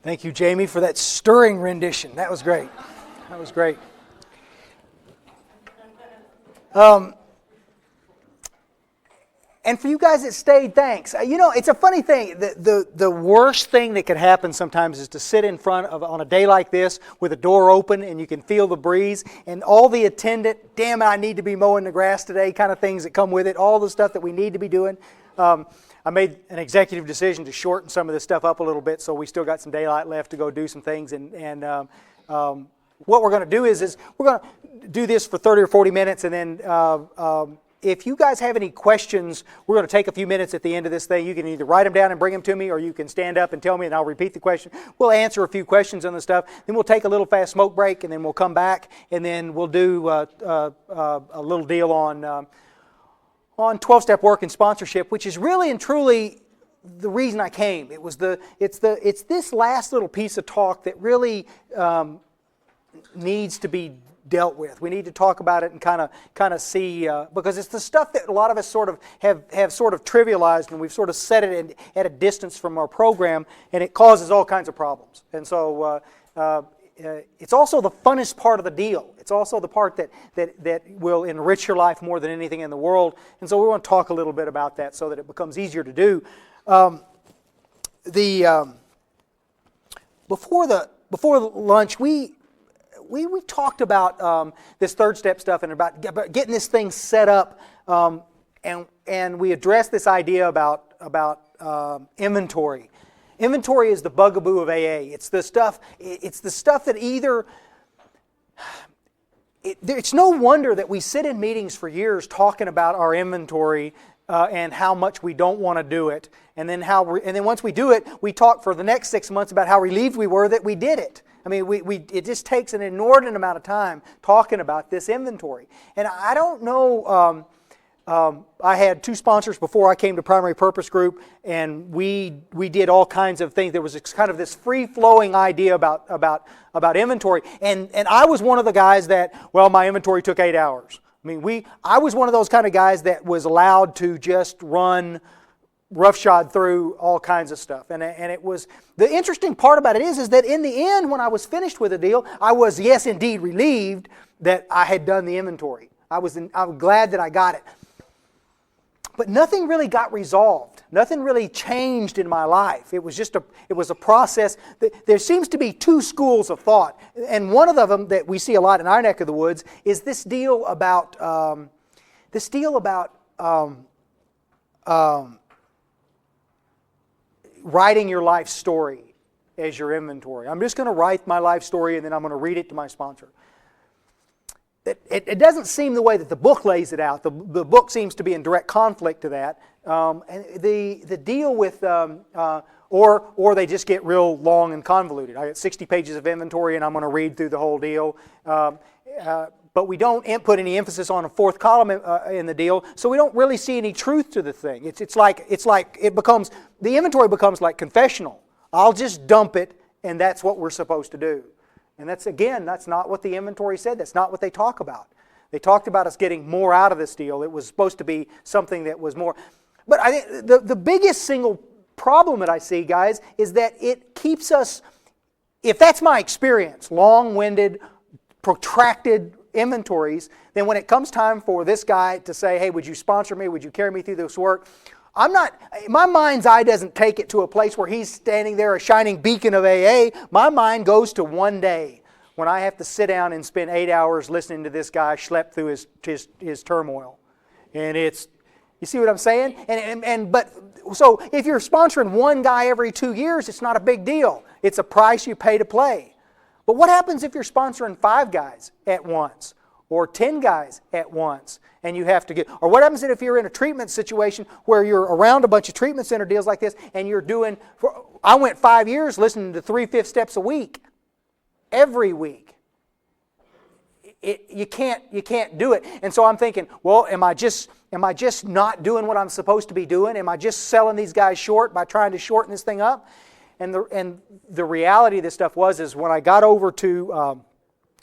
Thank you, Jamie, for that stirring rendition. That was great. That was great. And for you guys that stayed, thanks. You know, it's a funny thing. The worst thing that can happen sometimes is to sit in front of, on a day like this, with a door open and you can feel the breeze and all the attendant, damn it, I need to be mowing the grass today, kind of things that come with it, all the stuff that we need to be doing. I made an executive decision to shorten some of this stuff up a little bit, so we still got some daylight left to go do some things. And what we're going to do is we're going to do this for 30 or 40 minutes, and then if you guys have any questions, we're going to take a few minutes at the end of this thing. You can either write them down and bring them to me, or you can stand up and tell me, and I'll repeat the question. We'll answer a few questions on the stuff. Then we'll take a little fast smoke break, and then we'll come back, and then we'll do a little deal on 12-step work and sponsorship, which is really and truly the reason I came. It's this last little piece of talk that really needs to be dealt with. We need to talk about it and kind of see, because it's the stuff that a lot of us sort of have sort of trivialized, and we've sort of set it at a distance from our program, and it causes all kinds of problems. And so it's also the funnest part of the deal. It's also the part that will enrich your life more than anything in the world. And so we want to talk a little bit about that so that it becomes easier to do. Before lunch, we talked about this third step stuff and about getting this thing set up, and we addressed this idea about inventory. Inventory is the bugaboo of AA. It's the stuff that either it's no wonder that we sit in meetings for years talking about our inventory and how much we don't want to do it, and then once we do it, we talk for the next 6 months about how relieved we were that we did it. I mean, it just takes an inordinate amount of time talking about this inventory. And I don't know, I had 2 sponsors before I came to Primary Purpose Group, and we did all kinds of things. There was kind of this free-flowing idea about inventory. And I was one of the guys that, well, my inventory took 8 hours. I mean, I was one of those kind of guys that was allowed to just run roughshod through all kinds of stuff. And it was, the interesting part about it is that in the end, when I was finished with the deal, I was, yes, indeed, relieved that I had done the inventory. I was glad that I got it. But nothing really got resolved. Nothing really changed in my life. It was a process. There seems to be 2 schools of thought. And one of them that we see a lot in our neck of the woods is this deal about writing your life story as your inventory. I'm just going to write my life story and then I'm going to read it to my sponsor. It doesn't seem the way that the book lays it out. The book seems to be in direct conflict to that. And the deal with, or they just get real long and convoluted. I got 60 pages of inventory and I'm going to read through the whole deal. But we don't put any emphasis on a 4th column in the deal, so we don't really see any truth to the thing. It's like the inventory becomes like confessional. I'll just dump it, and that's what we're supposed to do. And that's not what the inventory said. That's not what they talk about. They talked about us getting more out of this deal. It was supposed to be something that was more. But I think the biggest single problem that I see, guys, is that it keeps us, if that's my experience, long-winded, protracted inventories, then when it comes time for this guy to say, hey, would you sponsor me? Would you carry me through this work? My mind's eye doesn't take it to a place where he's standing there, a shining beacon of AA. My mind goes to one day when I have to sit down and spend 8 hours listening to this guy schlep through his turmoil. And it's, you see what I'm saying? But so if you're sponsoring one guy every 2 years, it's not a big deal. It's a price you pay to play. But what happens if you're sponsoring 5 guys at once or 10 guys at once and you have to get, or what happens if you're in a treatment situation where you're around a bunch of treatment center deals like this and you're doing, I went 5 years listening to 3/5 steps a week, every week. You can't do it. And so I'm thinking, well, am I just not doing what I'm supposed to be doing? Am I just selling these guys short by trying to shorten this thing up? And the reality of this stuff is when I got over to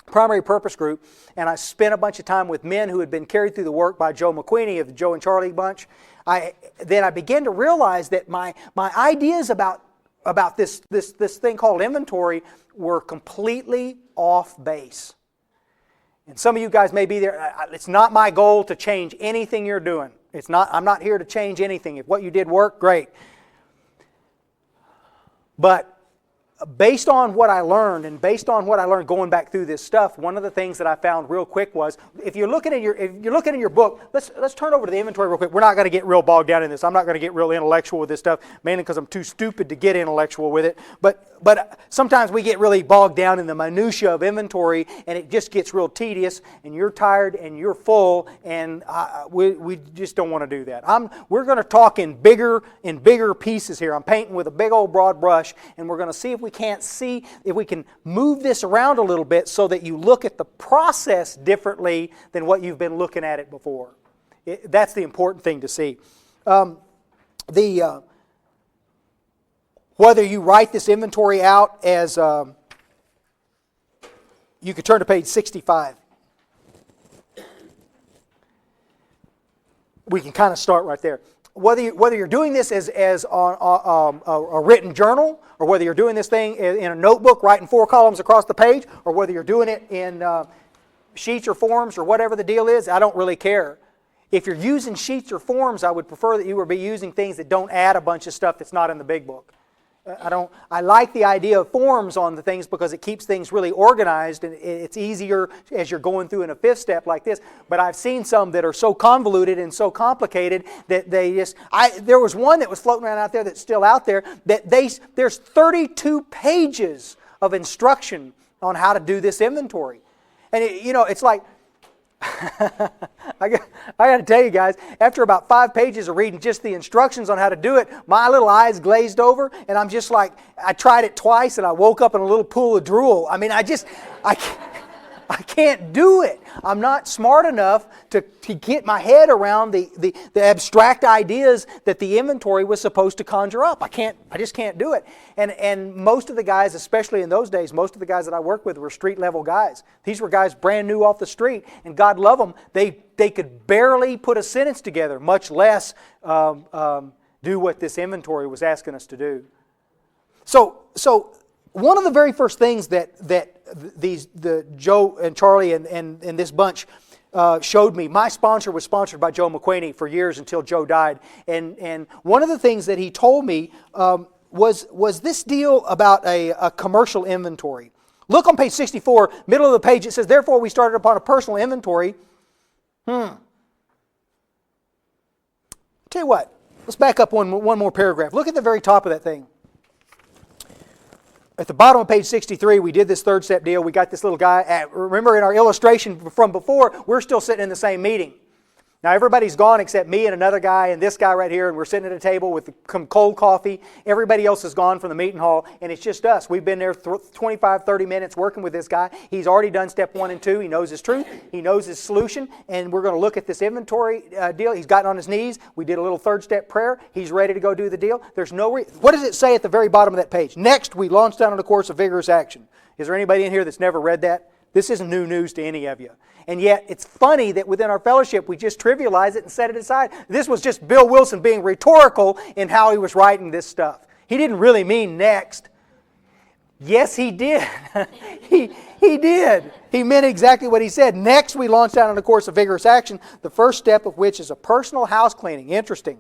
Primary Purpose Group and I spent a bunch of time with men who had been carried through the work by Joe McQueenie of the Joe and Charlie bunch, then I began to realize that my ideas about about this thing called inventory were completely off base. And some of you guys may be there. It's not my goal to change anything you're doing. I'm not here to change anything. If what you did worked, great. But based on what I learned, and based on what I learned going back through this stuff, one of the things that I found real quick was, if you're looking at your book, let's turn over to the inventory real quick. We're not going to get real bogged down in this. I'm not going to get real intellectual with this stuff, mainly because I'm too stupid to get intellectual with it. But sometimes we get really bogged down in the minutia of inventory, and it just gets real tedious, and you're tired, and you're full, and we just don't want to do that. We're going to talk in bigger pieces here. I'm painting with a big old broad brush, and we're going to see if we can move this around a little bit so that you look at the process differently than what you've been looking at it before. That's the important thing to see. Whether you write this inventory out as, you could turn to page 65. We can kind of start right there. Whether you're doing this as on a written journal, or whether you're doing this thing in a notebook, writing 4 columns across the page, or whether you're doing it in sheets or forms or whatever the deal is, I don't really care. If you're using sheets or forms, I would prefer that you would be using things that don't add a bunch of stuff that's not in the big book. I like the idea of forms on the things because it keeps things really organized, and it's easier as you're going through in a 5th step like this. But I've seen some that are so convoluted and so complicated that they just... there was one that was floating around out there that's still out there that there's 32 pages of instruction on how to do this inventory. And it's like... I got to tell you guys, after about 5 pages of reading just the instructions on how to do it, my little eyes glazed over, and I'm just like, I tried it twice, and I woke up in a little pool of drool. I mean, I can't do it. I'm not smart enough to get my head around the abstract ideas that the inventory was supposed to conjure up. I just can't do it. And most of the guys, especially in those days, most of the guys that I worked with were street level guys. These were guys brand new off the street, and God love them, they could barely put a sentence together, much less do what this inventory was asking us to do. So one of the very first things that Joe and Charlie and this bunch showed me, my sponsor was sponsored by Joe McQuaney for years until Joe died, and one of the things that he told me was this deal about a commercial inventory. Look on page 64, middle of the page, it says, "Therefore we started upon a personal inventory." Tell you what, let's back up one more paragraph. Look at the very top of that thing. At the bottom of page 63, we did this 3rd step deal. We got this little guy. Remember in our illustration from before, we're still sitting in the same meeting. Now everybody's gone except me and another guy and this guy right here, and we're sitting at a table with some cold coffee. Everybody else is gone from the meeting hall, and it's just us. We've been there 25, 30 minutes working with this guy. He's already done step 1 and 2. He knows his truth. He knows his solution, and we're going to look at this inventory deal. He's gotten on his knees. We did a little 3rd step prayer. He's ready to go do the deal. There's no what does it say at the very bottom of that page? Next, we launched out on a course of vigorous action. Is there anybody in here that's never read that? This isn't new news to any of you. And yet, it's funny that within our fellowship, we just trivialize it and set it aside. This was just Bill Wilson being rhetorical in how he was writing this stuff. He didn't really mean next. Yes, he did. He did. He meant exactly what he said. Next, we launched out on a course of vigorous action, the first step of which is a personal house cleaning. Interesting.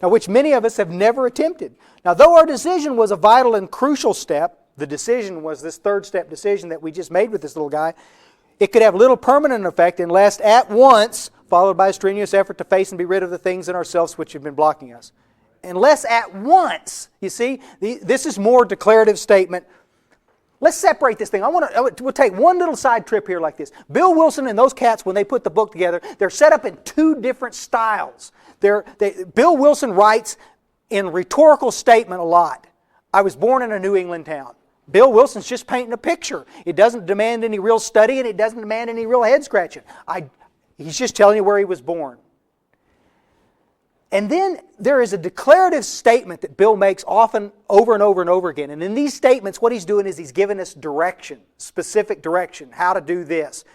Now, which many of us have never attempted. Now, though our decision was a vital and crucial step, the decision was this 3rd step decision that we just made with this little guy, it could have little permanent effect unless at once followed by a strenuous effort to face and be rid of the things in ourselves which have been blocking us. Unless at once, you see, this is more declarative statement. Let's separate this thing. We'll take one little side trip here like this. Bill Wilson and those cats, when they put the book together, they're set up in 2 different styles. Bill Wilson writes in rhetorical statement a lot. I was born in a New England town. Bill Wilson's just painting a picture. It doesn't demand any real study, and it doesn't demand any real head scratching. He's just telling you where he was born. And then there is a declarative statement that Bill makes often over and over and over again. And in these statements, what he's doing is he's giving us direction, specific direction, how to do this.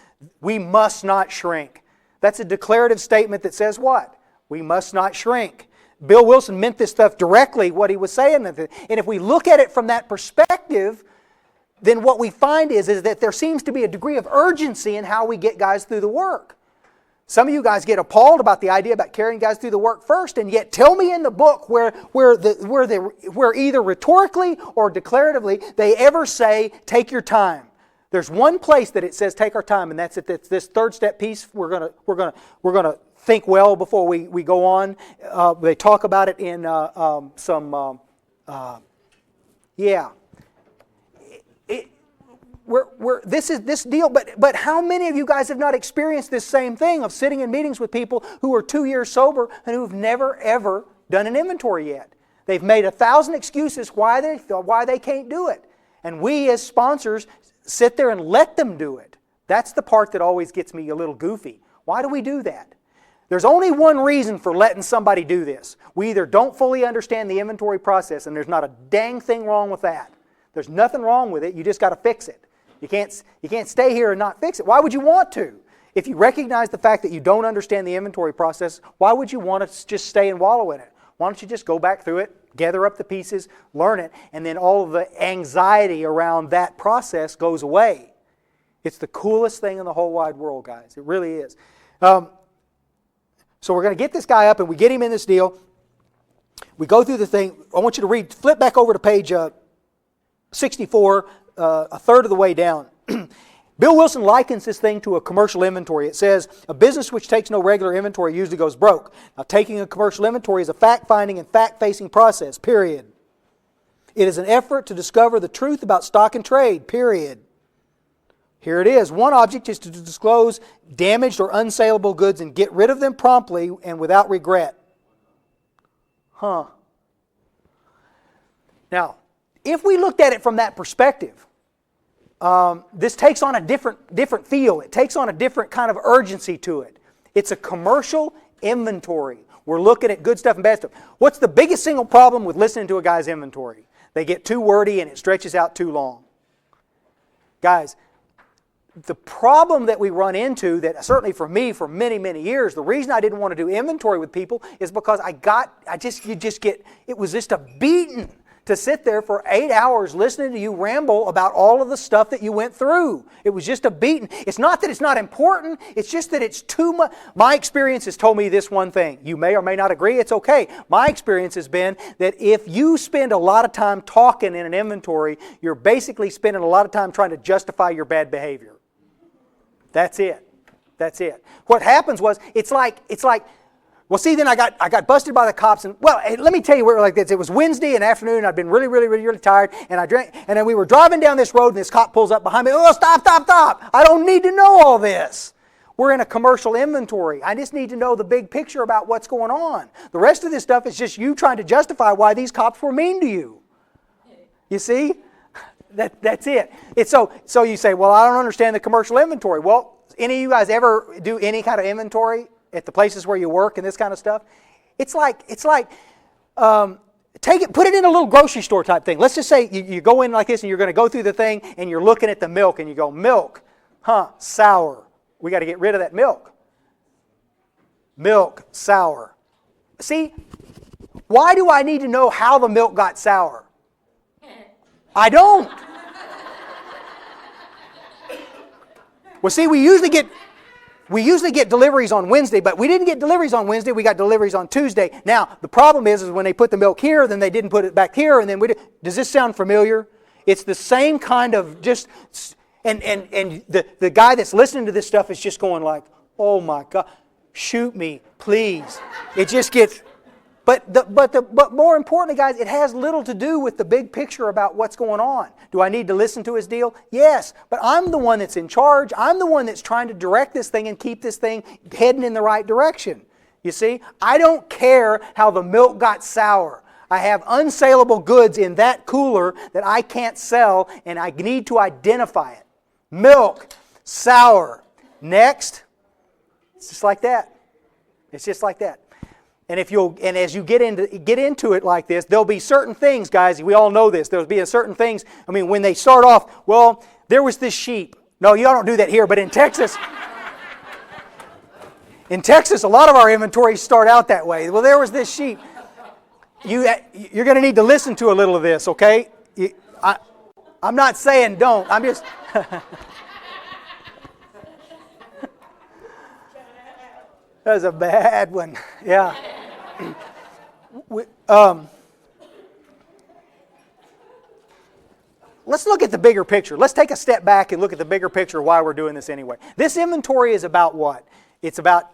We must not shrink. That's a declarative statement that says what? We must not shrink. Bill Wilson meant this stuff directly, what he was saying. And if we look at it from that perspective, then what we find is that there seems to be a degree of urgency in how we get guys through the work. Some of you guys get appalled about the idea about carrying guys through the work first, and yet tell me in the book where either rhetorically or declaratively they ever say, take your time. There's one place that it says take our time, and that's this third step piece. We're gonna think well before we go on. They talk about it in this deal, but how many of you guys have not experienced this same thing of sitting in meetings with people who are 2 years sober and who've never ever done an inventory yet? They've made 1,000 excuses why they can't do it, and we as sponsors sit there and let them do it. That's the part that always gets me a little goofy. Why do we do that? There's only one reason for letting somebody do this. We either don't fully understand the inventory process, and there's not a dang thing wrong with that. There's nothing wrong with it. You just got to fix it. You can't stay here and not fix it. Why would you want to? If you recognize the fact that you don't understand the inventory process, why would you want to just stay and wallow in it? Why don't you just go back through it, gather up the pieces, learn it, and then all of the anxiety around that process goes away. It's the coolest thing in the whole wide world, guys. It really is. So we're going to get this guy up, and we get him in this deal. We go through the thing. I want you to flip back over to page 64, a third of the way down. Bill Wilson likens this thing to a commercial inventory. It says, a business which takes no regular inventory usually goes broke. Now, taking a commercial inventory is a fact-finding and fact-facing process, period. It is an effort to discover the truth about stock and trade, period. Here it is. One object is to disclose damaged or unsaleable goods and get rid of them promptly and without regret. Now, if we looked at it from that perspective, this takes on a different feel. It takes on a different kind of urgency to it. It's a commercial inventory. We're looking at good stuff and bad stuff. What's the biggest single problem with listening to a guy's inventory? They get too wordy and it stretches out too long. Guys, the problem that we run into, that certainly for me for many, many years, the reason I didn't want to do inventory with people is because it was just a beating to sit there for 8 hours listening to you ramble about all of the stuff that you went through. It was just a beating. It's not that it's not important, it's just that it's too much. My experience has told me this one thing. You may or may not agree, it's okay. My experience has been that if you spend a lot of time talking in an inventory, you're basically spending a lot of time trying to justify your bad behavior. That's it. That's it. What happens was, it's like, well, see, then I got busted by the cops, and well, let me tell you where like this. It was Wednesday in the afternoon. I'd been really tired, and I drank. And then we were driving down this road, and this cop pulls up behind me. Oh, stop! I don't need to know all this. We're in a commercial inventory. I just need to know the big picture about what's going on. The rest of this stuff is just you trying to justify why these cops were mean to you. You see? That's it. It's so you say, well, I don't understand the commercial inventory. Well, any of you guys ever do any kind of inventory at the places where you work and this kind of stuff? It's like take it, put it in a little grocery store type thing. Let's just say you go in like this and you're going to go through the thing and you're looking at the milk and you go, milk, sour. We got to get rid of that milk. Milk, sour. See, why do I need to know how the milk got sour? I don't. Well, see, we usually get deliveries on Wednesday, but we didn't get deliveries on Wednesday. We got deliveries on Tuesday. Now, the problem is when they put the milk here, then they didn't put it back here, and then does this sound familiar? It's the same kind of just, and the guy that's listening to this stuff is just going like, oh my God, shoot me, please. It just gets. But more importantly, guys, it has little to do with the big picture about what's going on. Do I need to listen to his deal? Yes, but I'm the one that's in charge. I'm the one that's trying to direct this thing and keep this thing heading in the right direction. You see, I don't care how the milk got sour. I have unsaleable goods in that cooler that I can't sell, and I need to identify it. Milk, sour. Next. It's just like that. It's just like that. And as you get into it like this, there'll be certain things, guys. We all know this. There'll be certain things. I mean, when they start off, well, there was this sheep. No, y'all don't do that here, but in Texas, a lot of our inventories start out that way. Well, there was this sheep. You're going to need to listen to a little of this, okay? I'm not saying don't. I'm just... That was a bad one. Yeah. Let's look at the bigger picture. Let's take a step back and look at the bigger picture of why we're doing this anyway. This inventory is about what? It's about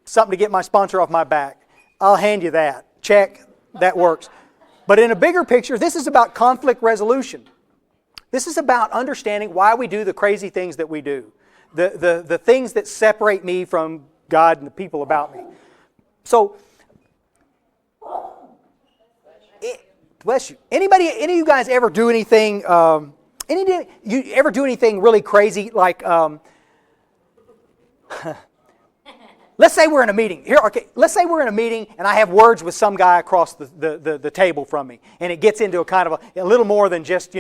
something to get my sponsor off my back. I'll hand you that. Check. That works. But in a bigger picture, this is about conflict resolution. This is about understanding why we do the crazy things that we do. The things that separate me from God and the people about me. So, bless you. Any of you guys ever do anything? You ever do anything really crazy? Like, let's say we're in a meeting. Let's say we're in a meeting and I have words with some guy across the table from me, and it gets into a kind of a little more than just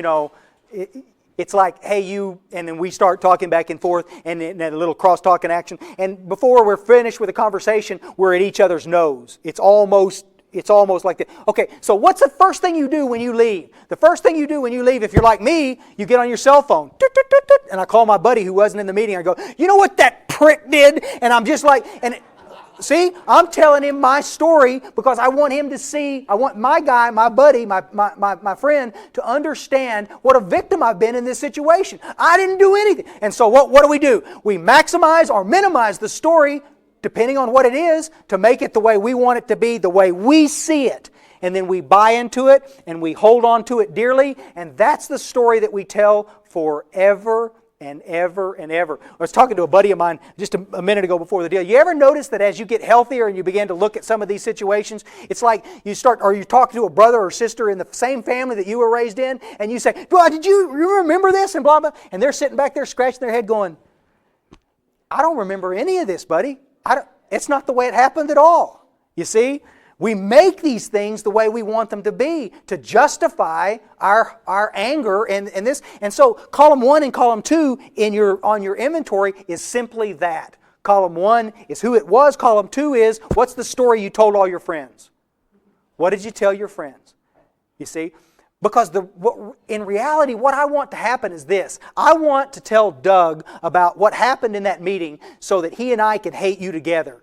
It's like, hey, you, and then we start talking back and forth, and then a little cross-talking action. And before we're finished with the conversation, we're at each other's nose. It's almost like that. Okay, so what's the first thing you do when you leave? The first thing you do when you leave, if you're like me, you get on your cell phone. And I call my buddy who wasn't in the meeting. I go, you know what that prick did? And I'm just like, see, I'm telling him my story because I want him to see, I want my guy, my buddy, my friend to understand what a victim I've been in this situation. I didn't do anything. And so what do? We maximize or minimize the story, depending on what it is, to make it the way we want it to be, the way we see it. And then we buy into it and we hold on to it dearly. And that's the story that we tell forever and ever and ever. I was talking to a buddy of mine just a minute ago before the deal. You ever notice that as you get healthier and you begin to look at some of these situations, it's like you talk to a brother or sister in the same family that you were raised in, and you say, "Well, did you remember this?" and blah, blah. And they're sitting back there scratching their head going, "I don't remember any of this, buddy. It's not the way it happened at all." You see? We make these things the way we want them to be to justify our anger and this. And so column 1 and column 2 on your inventory is simply that. Column 1 is who it was. Column 2 is what's the story you told all your friends. What did you tell your friends? You see? Because in reality, what I want to happen is this. I want to tell Doug about what happened in that meeting so that he and I can hate you together.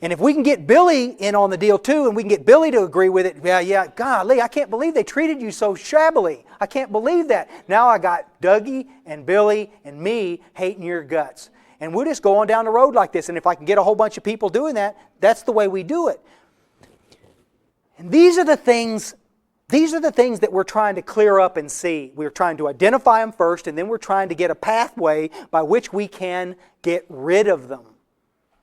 And if we can get Billy in on the deal too, and we can get Billy to agree with it, yeah, golly, I can't believe they treated you so shabbily. I can't believe that. Now I got Dougie and Billy and me hating your guts. And we'll just go on down the road like this. And if I can get a whole bunch of people doing that, that's the way we do it. And these are the things that we're trying to clear up and see. We're trying to identify them first, and then we're trying to get a pathway by which we can get rid of them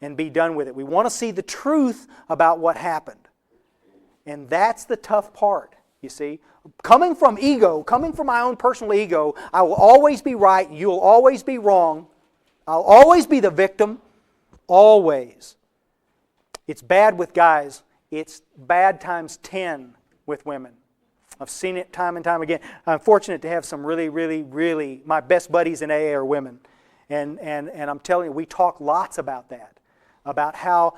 and be done with it. We want to see the truth about what happened. And that's the tough part, you see. Coming from my own personal ego, I will always be right, and you'll always be wrong. I'll always be the victim. Always. It's bad with guys. It's bad times 10 with women. I've seen it time and time again. I'm fortunate to have some really, my best buddies in AA are women. And I'm telling you, we talk lots about that. About how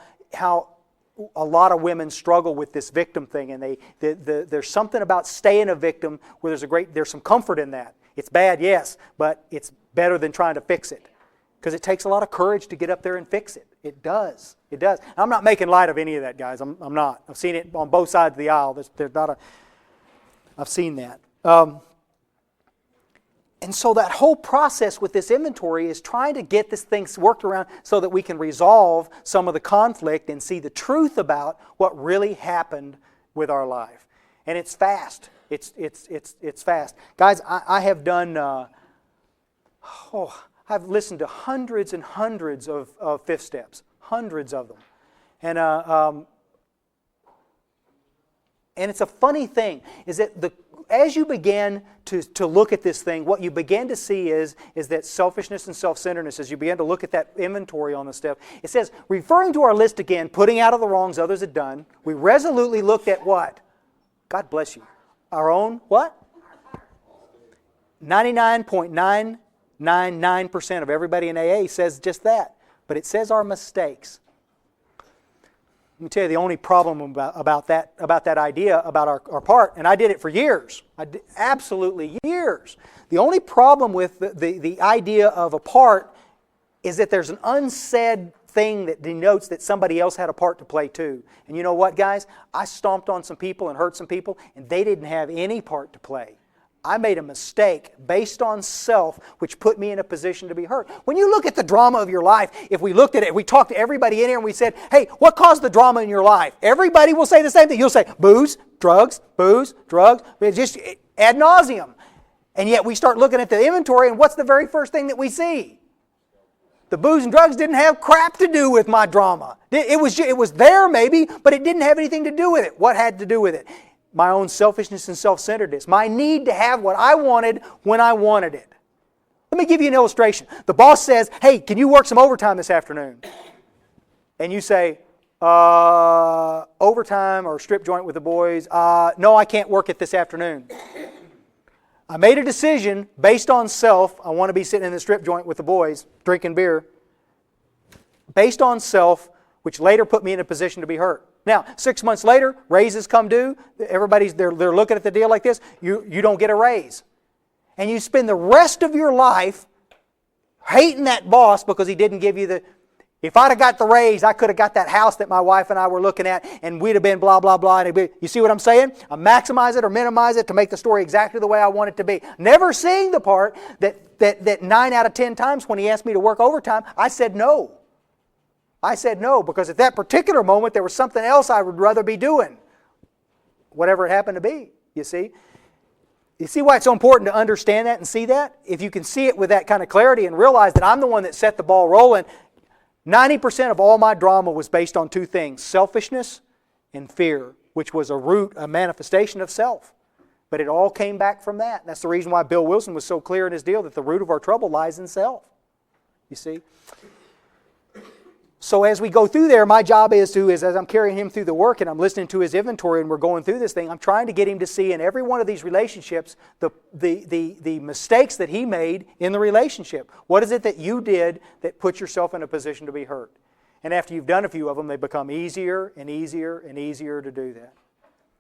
a lot of women struggle with this victim thing, and there's something about staying a victim where there's some comfort in that. It's bad, yes, but it's better than trying to fix it, because it takes a lot of courage to get up there and fix it. It does. I'm not making light of any of that, guys. I'm not. I've seen it on both sides of the aisle. I've seen that. And so that whole process with this inventory is trying to get this thing worked around so that we can resolve some of the conflict and see the truth about what really happened with our life. And it's fast. It's fast. Guys, I have done, I've listened to hundreds and hundreds of fifth steps. Hundreds of them. And it's a funny thing, is that as you begin to look at this thing, what you begin to see is that selfishness and self-centeredness, as you begin to look at that inventory on the stuff, it says, referring to our list again, putting out of the wrongs others had done, we resolutely looked at what? God bless you. Our own what? 99.999% of everybody in AA says just that. But it says our mistakes. Let me tell you the only problem about that idea about our part, and I did it for years. Absolutely years. The only problem with the idea of a part is that there's an unsaid thing that denotes that somebody else had a part to play too. And you know what, guys? I stomped on some people and hurt some people, and they didn't have any part to play. I made a mistake based on self, which put me in a position to be hurt. When you look at the drama of your life, if we looked at it, we talked to everybody in here and we said, hey, what caused the drama in your life? Everybody will say the same thing. You'll say, booze, drugs, just ad nauseum. And yet we start looking at the inventory, and what's the very first thing that we see? The booze and drugs didn't have crap to do with my drama. It was there maybe, but it didn't have anything to do with it. What had to do with it? My own selfishness and self-centeredness. My need to have what I wanted when I wanted it. Let me give you an illustration. The boss says, hey, can you work some overtime this afternoon? And you say, overtime or strip joint with the boys? No, I can't work it this afternoon. I made a decision based on self. I want to be sitting in the strip joint with the boys, drinking beer. Based on self, which later put me in a position to be hurt. Now, 6 months later, raises come due. They're looking at the deal like this. You don't get a raise. And you spend the rest of your life hating that boss because he didn't give you the... If I'd have got the raise, I could have got that house that my wife and I were looking at, and we'd have been blah, blah, blah. You see what I'm saying? I maximize it or minimize it to make the story exactly the way I want it to be. Never seeing the part that 9 out of 10 times when he asked me to work overtime, I said no. I said no because at that particular moment there was something else I would rather be doing. Whatever it happened to be, you see. You see why it's so important to understand that and see that? If you can see it with that kind of clarity and realize that I'm the one that set the ball rolling, 90% of all my drama was based on two things, selfishness and fear, which was a manifestation of self. But it all came back from that. And that's the reason why Bill Wilson was so clear in his deal that the root of our trouble lies in self. You see? So as we go through there, my job is as I'm carrying him through the work and I'm listening to his inventory and we're going through this thing, I'm trying to get him to see in every one of these relationships the mistakes that he made in the relationship. What is it that you did that put yourself in a position to be hurt? And after you've done a few of them, they become easier and easier and easier to do that.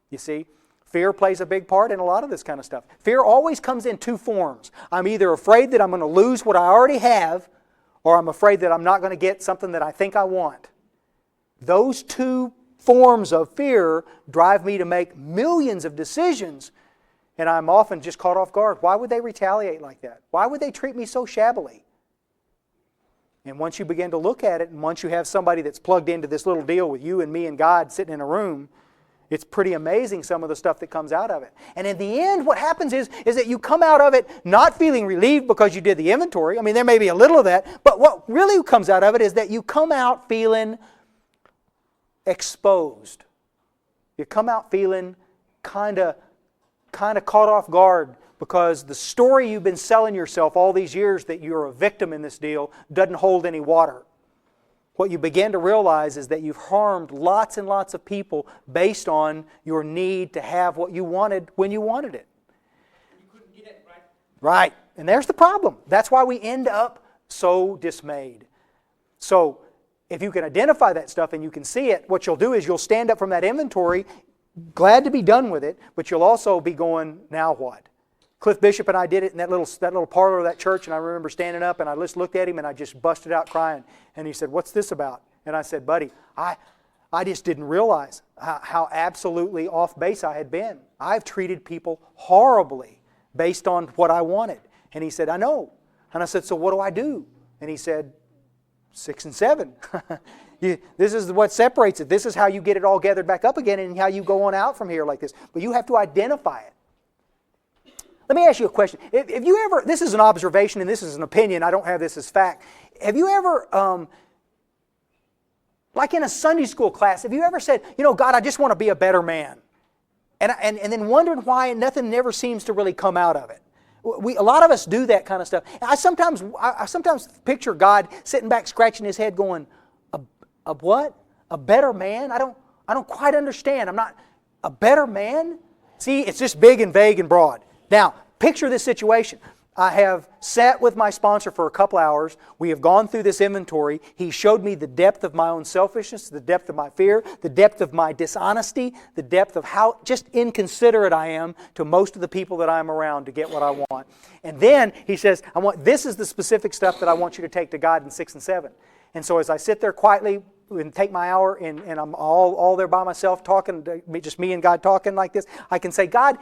You see? Fear plays a big part in a lot of this kind of stuff. Fear always comes in two forms. I'm either afraid that I'm going to lose what I already have, or I'm afraid that I'm not going to get something that I think I want. Those two forms of fear drive me to make millions of decisions, and I'm often just caught off guard. Why would they retaliate like that? Why would they treat me so shabbily? And once you begin to look at it, and once you have somebody that's plugged into this little deal with you and me and God sitting in a room, it's pretty amazing some of the stuff that comes out of it. And in the end, what happens is that you come out of it not feeling relieved because you did the inventory. I mean, there may be a little of that, but what really comes out of it is that you come out feeling exposed. You come out feeling kind of caught off guard because the story you've been selling yourself all these years that you're a victim in this deal doesn't hold any water. What you begin to realize is that you've harmed lots and lots of people based on your need to have what you wanted when you wanted it. You couldn't get it, right? Right. And there's the problem. That's why we end up so dismayed. So if you can identify that stuff and you can see it, what you'll do is you'll stand up from that inventory, glad to be done with it, but you'll also be going, now what? Cliff Bishop and I did it in that little parlor of that church, and I remember standing up and I just looked at him and I just busted out crying. And he said, "What's this about?" And I said, "Buddy, I just didn't realize how absolutely off base I had been. I've treated people horribly based on what I wanted." And he said, "I know." And I said, "So what do I do?" And he said, 6 and 7. This is what separates it. This is how you get it all gathered back up again and how you go on out from here like this. But you have to identify it. Let me ask you a question. If you ever, this is an observation and this is an opinion, I don't have this as fact. Have you ever, like in a Sunday school class, have you ever said, God, I just want to be a better man? And then wondered why nothing never seems to really come out of it? A lot of us do that kind of stuff. I sometimes picture God sitting back scratching his head going, a what? A better man? I don't quite understand. I'm not a better man? See, it's just big and vague and broad. Now, picture this situation. I have sat with my sponsor for a couple hours. We have gone through this inventory. He showed me the depth of my own selfishness, the depth of my fear, the depth of my dishonesty, the depth of how just inconsiderate I am to most of the people that I'm around to get what I want. And then he says, this is the specific stuff that I want you to take to God in 6 and 7. And so as I sit there quietly and take my hour and I'm all there by myself talking, just me and God talking like this, I can say, God,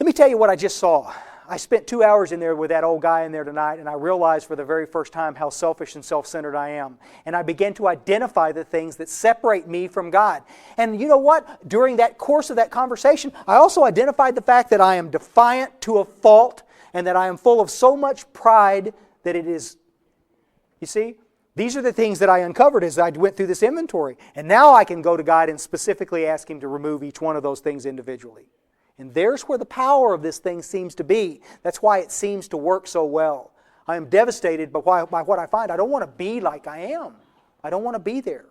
let me tell you what I just saw. I spent 2 hours in there with that old guy in there tonight, and I realized for the very first time how selfish and self-centered I am. And I began to identify the things that separate me from God. And you know what? During that course of that conversation, I also identified the fact that I am defiant to a fault and that I am full of so much pride that it is, you see? These are the things that I uncovered as I went through this inventory. And now I can go to God and specifically ask Him to remove each one of those things individually. And there's where the power of this thing seems to be. That's why it seems to work so well. I am devastated by what I find. I don't want to be like I am. I don't want to be there.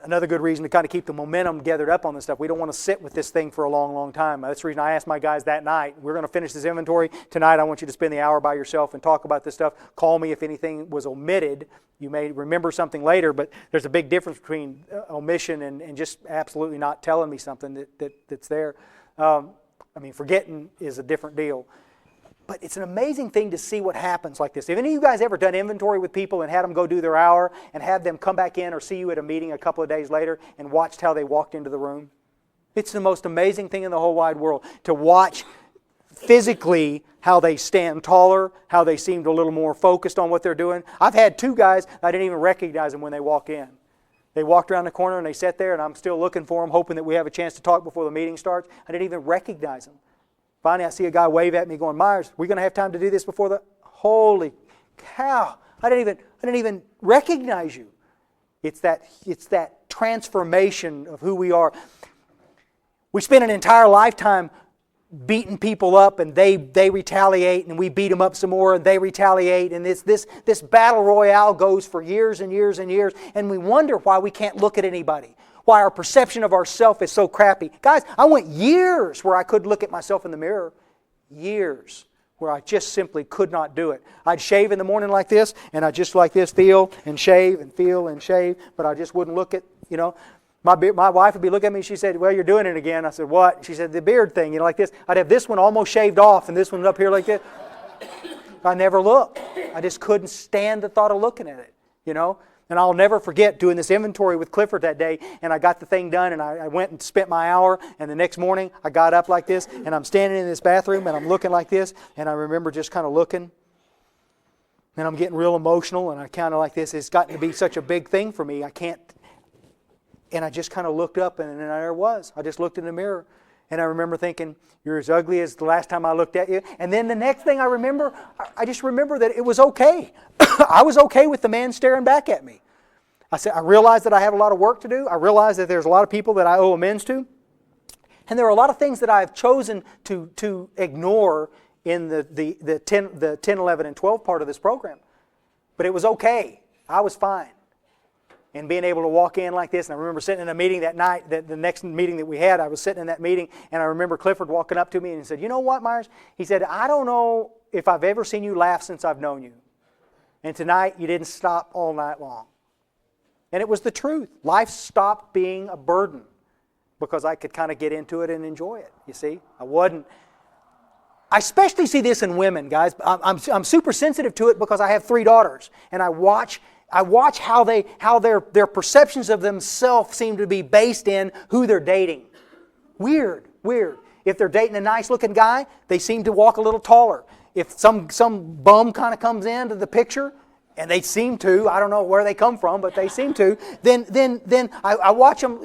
Another good reason to kind of keep the momentum gathered up on this stuff. We don't want to sit with this thing for a long, long time. That's the reason I asked my guys that night, we're going to finish this inventory. Tonight I want you to spend the hour by yourself and talk about this stuff. Call me if anything was omitted. You may remember something later, but there's a big difference between omission and just absolutely not telling me something that's there. Forgetting is a different deal. But it's an amazing thing to see what happens like this. Have any of you guys ever done inventory with people and had them go do their hour and had them come back in or see you at a meeting a couple of days later and watched how they walked into the room? It's the most amazing thing in the whole wide world to watch physically how they stand taller, how they seemed a little more focused on what they're doing. I've had 2 guys, I didn't even recognize them when they walk in. They walked around the corner and they sat there and I'm still looking for them, hoping that we have a chance to talk before the meeting starts. I didn't even recognize them. Finally, I see a guy wave at me going, Myers, we're going to have time to do this before the... Holy cow. I didn't even recognize you. It's that transformation of who we are. We spend an entire lifetime beating people up and they retaliate and we beat them up some more and they retaliate and this battle royale goes for years and years and years and we wonder why we can't look at anybody. Why our perception of ourselves is so crappy. Guys, I went years where I could look at myself in the mirror. Years where I just simply could not do it. I'd shave in the morning like this, and I'd just like this feel and shave, but I just wouldn't look at, my wife would be looking at me and she said, well, you're doing it again. I said, what? She said, the beard thing, like this. I'd have this one almost shaved off and this one up here like this. I never looked. I just couldn't stand the thought of looking at it, And I'll never forget doing this inventory with Clifford that day, and I got the thing done, and I went and spent my hour, and the next morning I got up like this, and I'm standing in this bathroom, and I'm looking like this, and I remember just kind of looking, and I'm getting real emotional, and I kind of like this. It's gotten to be such a big thing for me, I can't, and I just kind of looked up, and there it was. I just looked in the mirror, and I remember thinking, you're as ugly as the last time I looked at you. And then the next thing I remember, I just remember that it was okay. I was okay with the man staring back at me. I realized that I have a lot of work to do. I realized that there's a lot of people that I owe amends to. And there are a lot of things that I've chosen to ignore in the 10, 11, and 12 part of this program. But it was okay. I was fine. And being able to walk in like this, and I remember sitting in a meeting that night, the next meeting that we had, I was sitting in that meeting, and I remember Clifford walking up to me and he said, you know what, Myers? He said, I don't know if I've ever seen you laugh since I've known you. And tonight, you didn't stop all night long. And it was the truth. Life stopped being a burden because I could kind of get into it and enjoy it, you see? I especially see this in women, guys. I'm super sensitive to it because I have 3 daughters, and I watch how their perceptions of themselves seem to be based in who they're dating. Weird. If they're dating a nice-looking guy, they seem to walk a little taller. If some bum kind of comes into the picture, and they seem to, I don't know where they come from, but they seem to, then I watch them,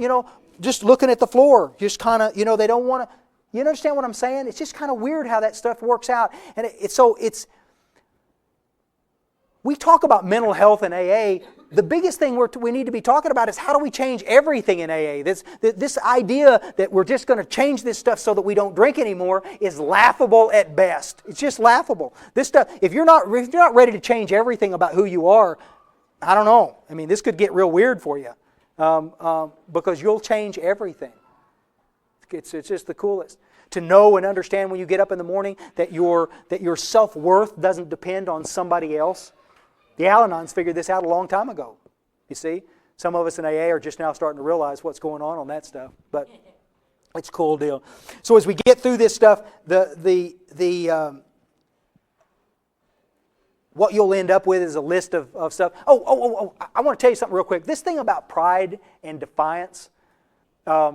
just looking at the floor, just kind of, they don't want to. You understand what I'm saying? It's just kind of weird how that stuff works out, and we talk about mental health in AA. The biggest thing we need to be talking about is how do we change everything in AA? This idea that we're just going to change this stuff so that we don't drink anymore is laughable at best. It's just laughable. This stuff, if you're not ready to change everything about who you are, I don't know. I mean, this could get real weird for you because you'll change everything. It's just the coolest. To know and understand when you get up in the morning that your self-worth doesn't depend on somebody else. The Al-Anons figured this out a long time ago. You see? Some of us in AA are just now starting to realize what's going on that stuff. But it's a cool deal. So as we get through this stuff, what you'll end up with is a list of stuff. I want to tell you something real quick. This thing about pride and defiance. I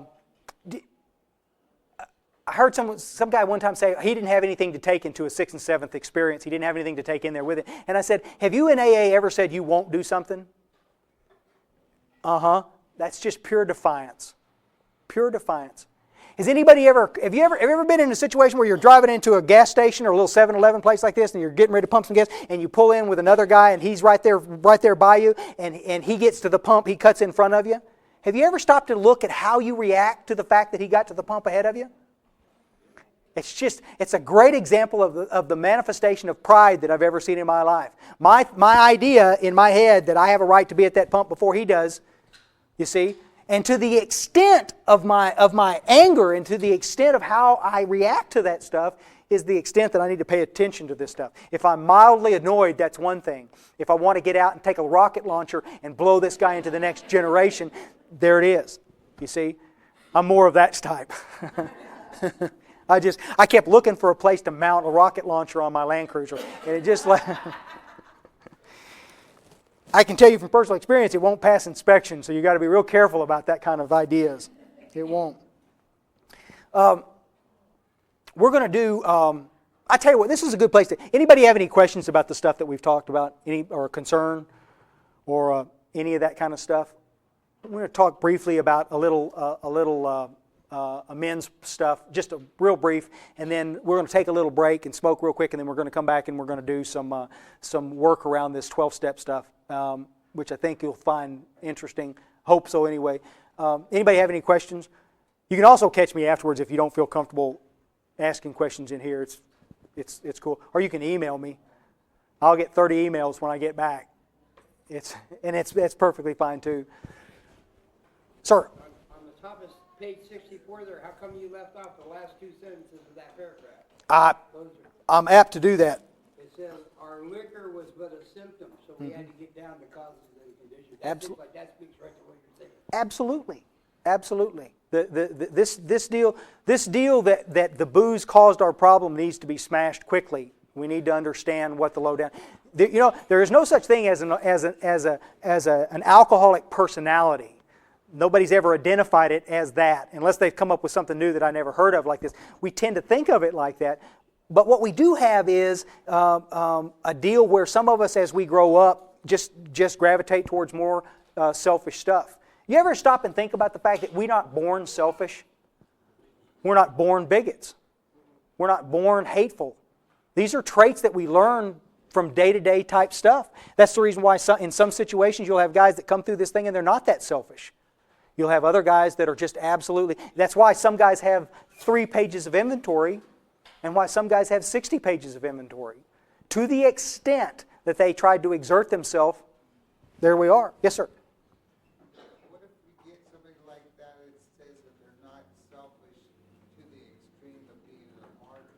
heard some guy one time say he didn't have anything to take into a 6th and 7th experience. He didn't have anything to take in there with it. And I said, have you in AA ever said you won't do something? That's just pure defiance. Pure defiance. Have you ever been in a situation where you're driving into a gas station or a little 7-Eleven place like this and you're getting ready to pump some gas and you pull in with another guy and he's right there by you and he gets to the pump, he cuts in front of you? Have you ever stopped to look at how you react to the fact that he got to the pump ahead of you? It's a great example of the manifestation of pride that I've ever seen in my life. My idea in my head that I have a right to be at that pump before he does, you see, and to the extent of my anger and to the extent of how I react to that stuff is the extent that I need to pay attention to this stuff. If I'm mildly annoyed, that's one thing. If I want to get out and take a rocket launcher and blow this guy into the next generation, there it is. You see, I'm more of that type. I kept looking for a place to mount a rocket launcher on my Land Cruiser, and it just like I can tell you from personal experience, it won't pass inspection, so you got to be real careful about that kind of ideas. It won't. We're going to do. I tell you what, this is a good place to. Anybody have any questions about the stuff that we've talked about, or concern, or any of that kind of stuff? We're going to talk briefly about a little amends stuff, just a real brief, and then we're going to take a little break and smoke real quick, and then we're going to come back and we're going to do some work around this 12-step stuff, which I think you'll find interesting. Hope so anyway. Anybody have any questions? You can also catch me afterwards if you don't feel comfortable asking questions in here. It's cool. Or you can email me. I'll get 30 emails when I get back. It's perfectly fine too. Sir. On the top of page 64 there, how come you left off the last 2 sentences of that paragraph? I'm apt to do that. It says, our liquor was but a symptom, so we had to get down to causes and conditions. Absolutely. Like that speaks right to what you're saying. Absolutely. This deal that the booze caused our problem needs to be smashed quickly. We need to understand what the lowdown. There is no such thing as an alcoholic personality. Nobody's ever identified it as that, unless they've come up with something new that I never heard of like this. We tend to think of it like that. But what we do have is a deal where some of us, as we grow up, just gravitate towards more selfish stuff. You ever stop and think about the fact that we're not born selfish? We're not born bigots. We're not born hateful. These are traits that we learn from day-to-day type stuff. That's the reason why in some situations you'll have guys that come through this thing and they're not that selfish. You'll have other guys that are just absolutely... That's why some guys have 3 pages of inventory and why some guys have 60 pages of inventory. To the extent that they tried to exert themselves, there we are. Yes, sir? What if we get somebody like that that says that they're not selfish to the extreme of being a martyr?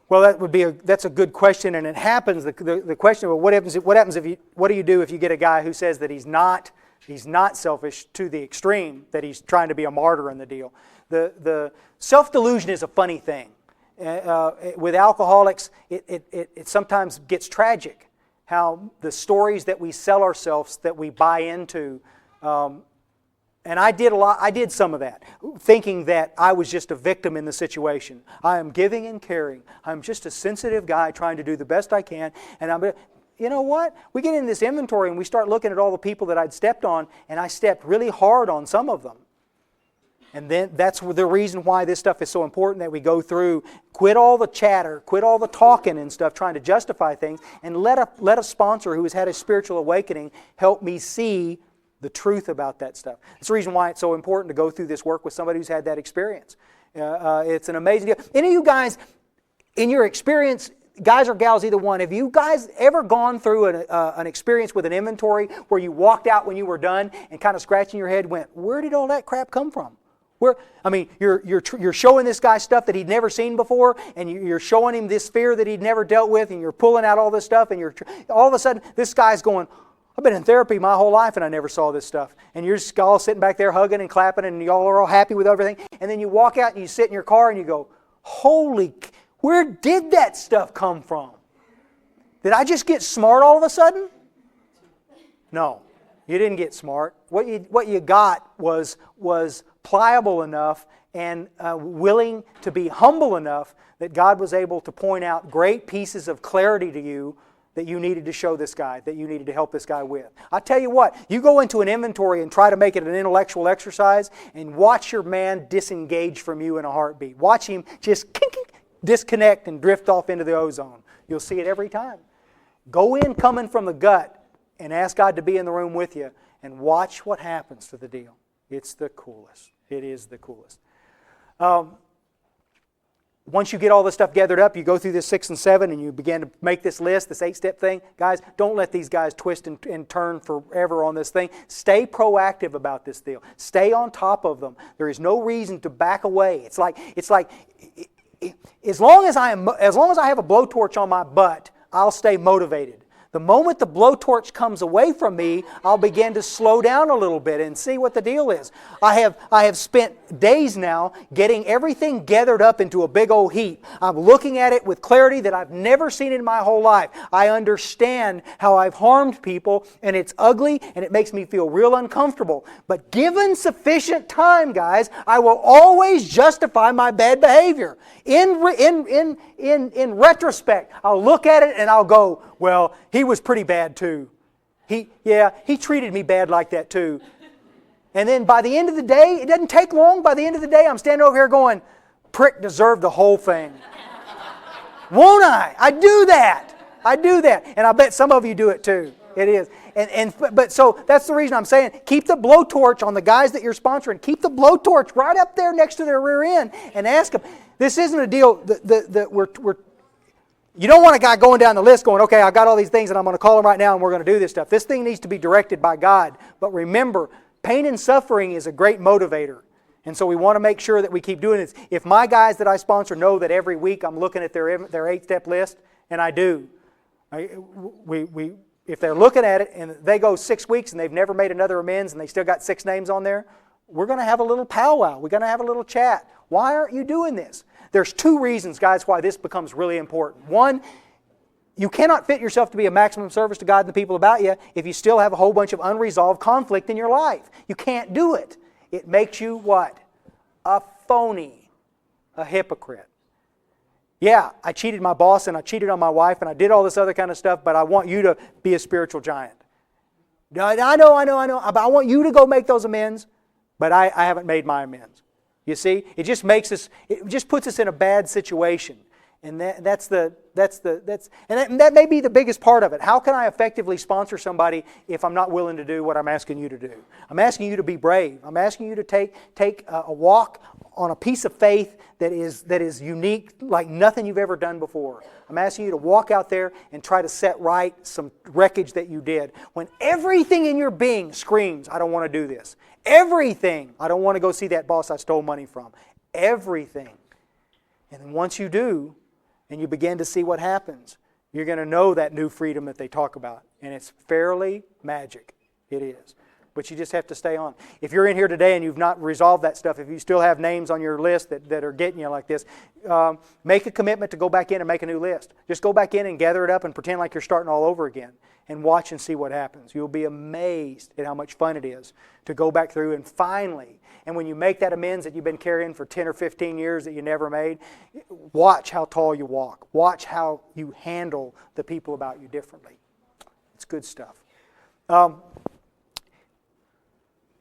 Well, that's a good question, and it happens. The question of what do you do if you get a guy who says that he's not selfish to the extreme, that he's trying to be a martyr in the deal? The self-delusion is a funny thing. With alcoholics, it sometimes gets tragic. How the stories that we sell ourselves, that we buy into, and I did some of that, thinking that I was just a victim in the situation. I am giving and caring. I'm just a sensitive guy trying to do the best I can, and you know what? We get in this inventory and we start looking at all the people that I'd stepped on, and I stepped really hard on some of them. And then that's the reason why this stuff is so important, that we go through, quit all the chatter, quit all the talking and stuff, trying to justify things, and let a sponsor who has had a spiritual awakening help me see the truth about that stuff. That's the reason why it's so important to go through this work with somebody who's had that experience. It's an amazing deal. Any of you guys, in your experience, guys or gals, either one, have you guys ever gone through an experience with an inventory where you walked out when you were done and kind of scratching your head went, where did all that crap come from? You're showing this guy stuff that he'd never seen before, and you're showing him this fear that he'd never dealt with, and you're pulling out all this stuff, and all of a sudden this guy's going, I've been in therapy my whole life and I never saw this stuff. And you're just all sitting back there hugging and clapping, and y'all are all happy with everything. And then you walk out and you sit in your car and you go, where did that stuff come from? Did I just get smart all of a sudden? No, you didn't get smart. What you got was pliable enough and willing to be humble enough that God was able to point out great pieces of clarity to you that you needed to show this guy, that you needed to help this guy with. I tell you what, you go into an inventory and try to make it an intellectual exercise and watch your man disengage from you in a heartbeat. Watch him just disconnect and drift off into the ozone. You'll see it every time. Go in coming from the gut and ask God to be in the room with you and watch what happens to the deal. It's the coolest. It is the coolest. Once you get all this stuff gathered up, you go through this 6 and 7 and you begin to make this list, this 8-step thing. Guys, don't let these guys twist and turn forever on this thing. Stay proactive about this deal. Stay on top of them. There is no reason to back away. It's like as long as I have a blowtorch on my butt, I'll stay motivated. The moment the blowtorch comes away from me, I'll begin to slow down a little bit and see what the deal is. I have spent days now getting everything gathered up into a big old heap. I'm looking at it with clarity that I've never seen in my whole life. I understand how I've harmed people, and it's ugly, and it makes me feel real uncomfortable. But given sufficient time, guys, I will always justify my bad behavior. In retrospect, I'll look at it and I'll go, well, he was pretty bad too. He treated me bad like that too. And then by the end of the day, it doesn't take long, by the end of the day, I'm standing over here going, prick deserved the whole thing. Won't I? I do that. And I bet some of you do it too. It is. But so that's the reason I'm saying, keep the blowtorch on the guys that you're sponsoring. Keep the blowtorch right up there next to their rear end and ask them. This isn't a deal that we're you don't want a guy going down the list going, okay, I've got all these things and I'm going to call them right now and we're going to do this stuff. This thing needs to be directed by God. But remember, pain and suffering is a great motivator. And so we want to make sure that we keep doing this. If my guys that I sponsor know that every week I'm looking at their 8-step list, and I do, if they're looking at it and they go 6 weeks and they've never made another amends and they still got 6 names on there, we're going to have a little powwow. We're going to have a little chat. Why aren't you doing this? There's 2 reasons, guys, why this becomes really important. One, you cannot fit yourself to be a maximum service to God and the people about you if you still have a whole bunch of unresolved conflict in your life. You can't do it. It makes you what? A phony. A hypocrite. Yeah, I cheated my boss and I cheated on my wife and I did all this other kind of stuff, but I want you to be a spiritual giant. I know, but I want you to go make those amends, but I haven't made my amends. You see, it just puts us in a bad situation, and that may be the biggest part of it. How can I effectively sponsor somebody if I'm not willing to do what I'm asking you to do? I'm asking you to be brave. I'm asking you to take a walk on a piece of faith that is unique, like nothing you've ever done before. I'm asking you to walk out there and try to set right some wreckage that you did when everything in your being screams, I don't want to do this. Everything. I don't want to go see that boss I stole money from. Everything. And then once you do, and you begin to see what happens, you're going to know that new freedom that they talk about. And it's fairly magic. It is. But you just have to stay on. If you're in here today and you've not resolved that stuff, if you still have names on your list that are getting you like this, make a commitment to go back in and make a new list. Just go back in and gather it up and pretend like you're starting all over again. And watch and see what happens. You'll be amazed at how much fun it is to go back through and finally, and when you make that amends that you've been carrying for 10 or 15 years that you never made, watch how tall you walk. Watch how you handle the people about you differently. It's good stuff.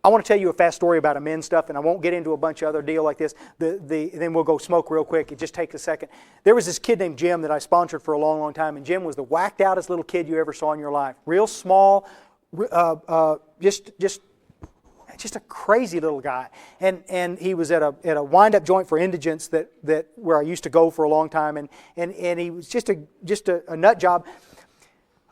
I want to tell you a fast story about amends stuff, and I won't get into a bunch of other deal like this. Then we'll go smoke real quick. It just takes a second. There was this kid named Jim that I sponsored for a long, long time, and Jim was the whacked outest little kid you ever saw in your life. Real small, just just a crazy little guy. And he was at a wind-up joint for indigents that where I used to go for a long time, and he was just a nut job.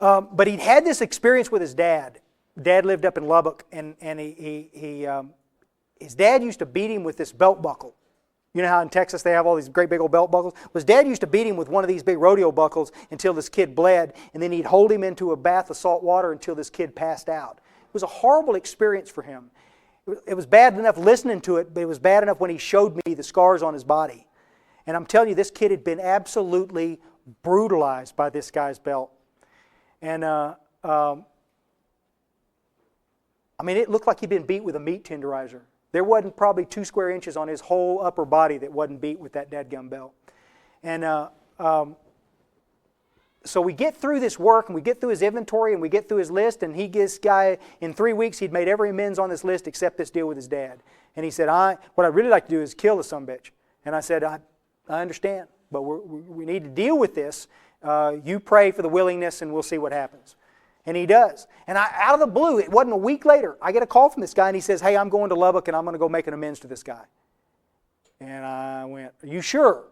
But he'd had this experience with his dad. Dad lived up in Lubbock, and his dad used to beat him with this belt buckle. You know how in Texas they have all these great big old belt buckles? Well, his dad used to beat him with one of these big rodeo buckles until this kid bled, and then he'd hold him into a bath of salt water until this kid passed out. It was a horrible experience for him. It was bad enough listening to it, but it was bad enough when he showed me the scars on his body. And I'm telling you, this kid had been absolutely brutalized by this guy's belt. And I mean, it looked like he'd been beat with a meat tenderizer. There wasn't probably 2 square inches on his whole upper body that wasn't beat with that dadgum belt. And so we get through this work, and we get through his inventory, and we get through his list, and this guy, in 3 weeks, he'd made every amends on this list except this deal with his dad. And he said, what I'd really like to do is kill the sumbitch. And I said, I understand, but we need to deal with this. You pray for the willingness, and we'll see what happens. And he does. And out of the blue, it wasn't a week later, I get a call from this guy, and he says, hey, I'm going to Lubbock, and I'm going to go make an amends to this guy. And I went, are you sure?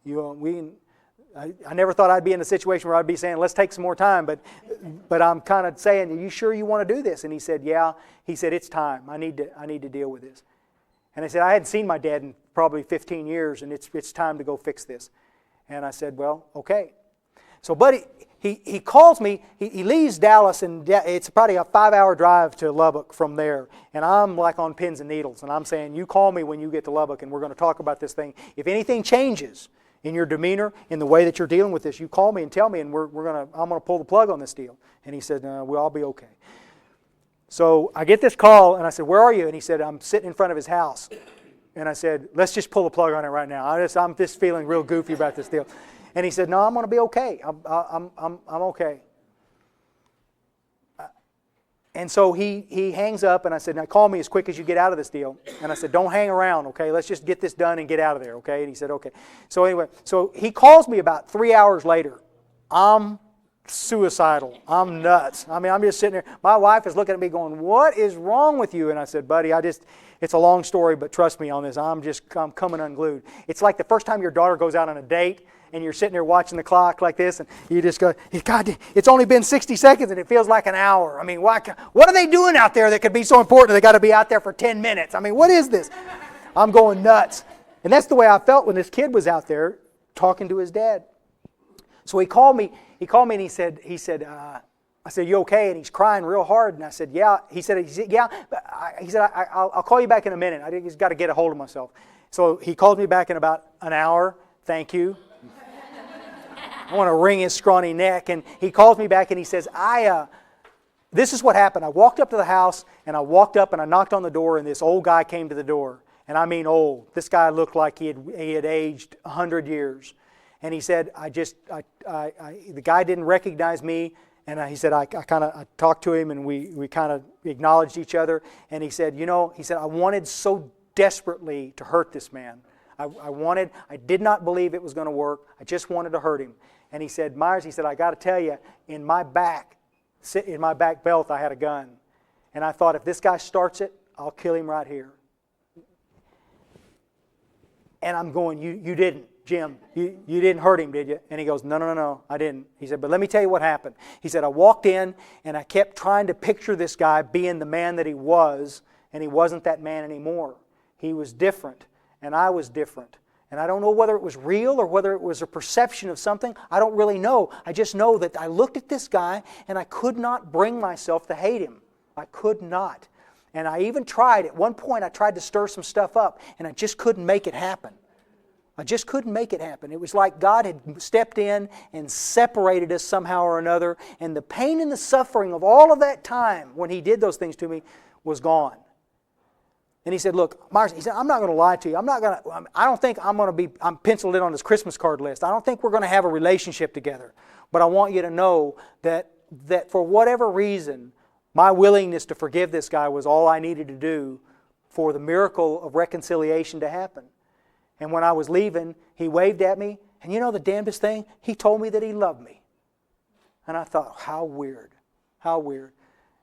I never thought I'd be in a situation where I'd be saying, let's take some more time, but I'm kind of saying, are you sure you want to do this? And he said, yeah. He said, it's time. I need to deal with this. And I said, I hadn't seen my dad in probably 15 years, and it's time to go fix this. And I said, well, okay. So Buddy, he calls me, he leaves Dallas, and it's probably a 5-hour drive to Lubbock from there. And I'm like on pins and needles, and I'm saying, you call me when you get to Lubbock, and we're going to talk about this thing. If anything changes in your demeanor, in the way that you're dealing with this, you call me and tell me, and I'm going to pull the plug on this deal. And he said, we'll all be okay. So I get this call, and I said, where are you? And he said, I'm sitting in front of his house. And I said, let's just pull the plug on it right now. I'm just feeling real goofy about this deal. And he said, no, I'm going to be okay. I'm okay. And so he hangs up, and I said, now call me as quick as you get out of this deal. And I said, don't hang around, okay? Let's just get this done and get out of there, okay? And he said, okay. So anyway, so he calls me about 3 hours later. I'm suicidal. I'm nuts. I mean, I'm just sitting there. My wife is looking at me going, what is wrong with you? And I said, buddy, it's a long story, but trust me on this. I'm coming unglued. It's like the first time your daughter goes out on a date, and you're sitting there watching the clock like this, and you just go, God, it's only been 60 seconds, and it feels like an hour. I mean, what are they doing out there that could be so important they got to be out there for 10 minutes? I mean, what is this? I'm going nuts. And that's the way I felt when this kid was out there talking to his dad. So he called me and he said, I said, you okay? And he's crying real hard. And I said, yeah. He said, yeah. He said, I'll call you back in a minute. I just got to get a hold of myself. So he called me back in about an hour. Thank you. I want to wring his scrawny neck. And he calls me back and he says, this is what happened. I walked up to the house, and I walked up and I knocked on the door, and this old guy came to the door. And I mean old. This guy looked like he had aged 100 years. And he said, the guy didn't recognize me. And he said, I talked to him, and we kind of acknowledged each other. And he said, I wanted so desperately to hurt this man. I did not believe it was going to work. I just wanted to hurt him. And he said, Myers, he said, I got to tell you, in my back belt, I had a gun. And I thought, if this guy starts it, I'll kill him right here. And I'm going, you didn't, Jim. You didn't hurt him, did you? And he goes, no, I didn't. He said, but let me tell you what happened. He said, I walked in, and I kept trying to picture this guy being the man that he was, and he wasn't that man anymore. He was different, and I was different. And I don't know whether it was real or whether it was a perception of something. I don't really know. I just know that I looked at this guy, and I could not bring myself to hate him. I could not. And I even tried. At one point, I tried to stir some stuff up, and I just couldn't make it happen. I just couldn't make it happen. It was like God had stepped in and separated us somehow or another, and the pain and the suffering of all of that time when He did those things to me was gone. And he said, look, Myers, he said, I'm not going to lie to you. I don't think I'm penciled in on this Christmas card list. I don't think we're going to have a relationship together. But I want you to know that for whatever reason, my willingness to forgive this guy was all I needed to do for the miracle of reconciliation to happen. And when I was leaving, he waved at me. And you know the damnedest thing? He told me that he loved me. And I thought, how weird. How weird.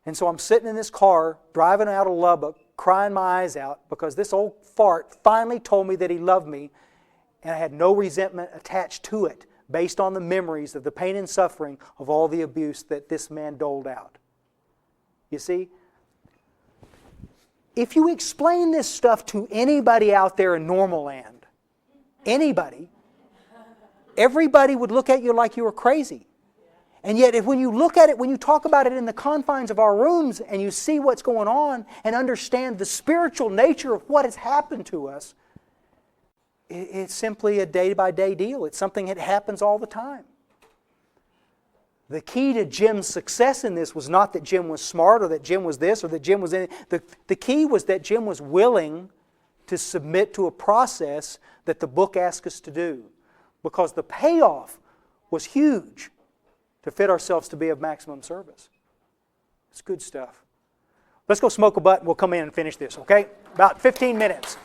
And so I'm sitting in this car, driving out of Lubbock, crying my eyes out because this old fart finally told me that he loved me, and I had no resentment attached to it based on the memories of the pain and suffering of all the abuse that this man doled out. You see? If you explain this stuff to anybody out there in normal land, anybody, everybody would look at you like you were crazy. And yet, when you look at it, when you talk about it in the confines of our rooms and you see what's going on and understand the spiritual nature of what has happened to us, it's simply a day-by-day deal. It's something that happens all the time. The key to Jim's success in this was not that Jim was smart or that Jim was this or that Jim was in it. The key was that Jim was willing to submit to a process that the book asks us to do, because the payoff was huge to fit ourselves to be of maximum service. It's good stuff. Let's go smoke a butt and we'll come in and finish this, okay? About 15 minutes.